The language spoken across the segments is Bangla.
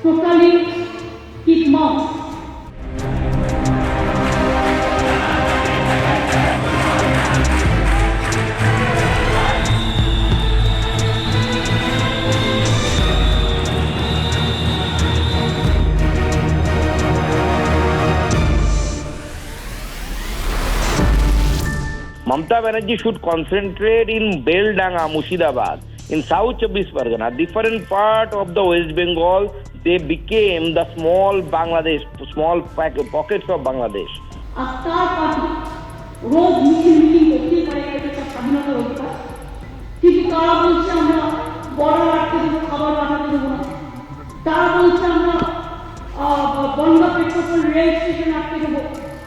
totally keep mum. Mamata Banerjee should concentrate in Beldanga, Murshidabad, in South Chabis Pargana, different part of the West Bengal. They became the small Bangladesh, small pockets of Bangladesh. আস্থার পার্টি রোজ মিটিং করতেই পারে, এটা স্বাধীনতার অধিকার। কিন্তু তারা বলছে আমরা বড় আটকে দেবো, খাবার পাঠাতে দেবো না। তারা বলছে আমরা বন্ধ পেট্রোল রেল স্টেশন আটকে দেবো।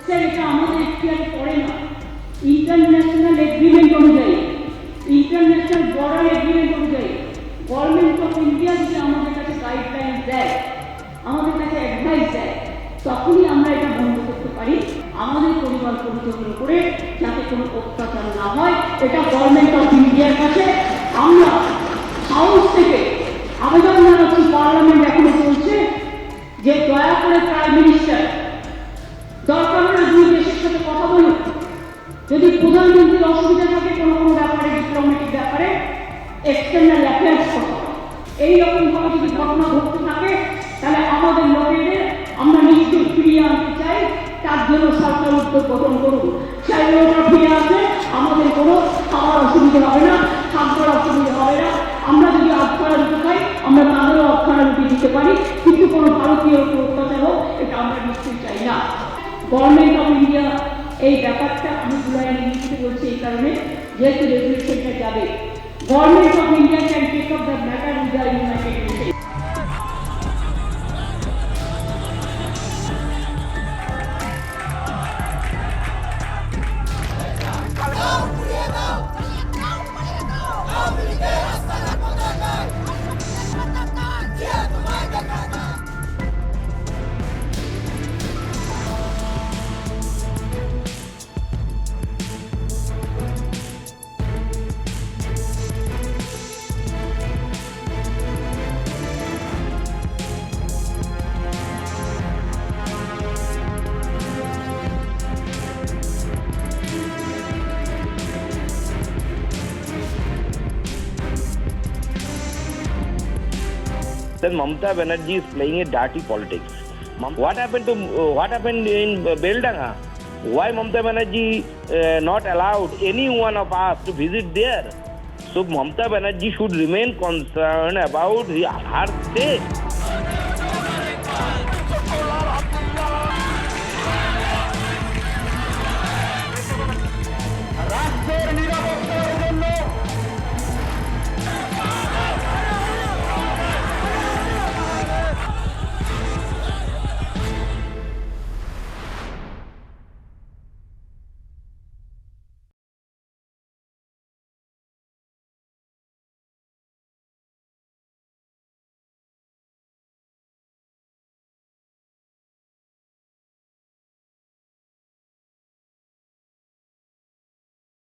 স্যার, এটা আমাদের এখতিয়ারে পড়ে না। ইন্টারন্যাশনাল এগ্রিমেন্ট অনুযায়ী, ইন্টারন্যাশনাল বর্ডার এগ্রিমেন্ট অনুযায়ী গভর্নমেন্ট অফ ইন্ডিয়া যদি আমাদের কাছে গাইডলাইন দেয়, আমাদের কাছে অ্যাডভাইস দেয়, তখনই আমরা এটা বন্ধ করতে পারি। আমাদের পরিবার পরিচালনা করে যাতে কোনো অত্যাচার না হয়, এটা গভর্নমেন্ট অফ ইন্ডিয়ার কাছে আমরা হাউস থেকে আবেদন জানাচ্ছি। পার্লামেন্ট এখনো চলছে যে দয়া করে প্রাইম মিনিস্টার দরকার হলে দুই দেশের সাথে কথা বলুন। যদি প্রধানমন্ত্রীর অসুবিধা থাকে কোনো কোনো ব্যাপারে, ডিপ্লোম্যাটিক ব্যাপারে, এক্সটার্নাল অ্যাফেয়ার্স কথা, এইরকম ভাবে যদি ঘটনা ঘটতে থাকে, তাহলে আমাদের লোকেদের আমরা নিশ্চয়ই ফিরিয়ে আনতে চাই। তার জন্য সরকার উদ্যোগ গঠন করুন। চাইলে ওটা ফিরে আসে, আমাদের কোনো খাওয়ার অসুবিধা হবে না, থাকবার অসুবিধা হবে না। আমরা যদি আটখানা রুটি খাই, আমরা তাদেরও আটখানা রুটি দিতে পারি, কিন্তু কোনো ভারতীয় অত্যাচার হোক, এটা আমরা নিশ্চয়ই চাই না। গভর্নমেন্ট অফ ইন্ডিয়া এই ব্যাপারটা আমি জুলাই লিখতে বলছি এই কারণে, যেহেতু রেগুলেশনটা যাবে, government of India can take up the matter with the United Nations. Then Mamata Banerjee is playing a dirty politics. What happened in Beldanga? Why Mamata Banerjee not allowed any one of us to visit there? So Mamata Banerjee should remain concerned about her state.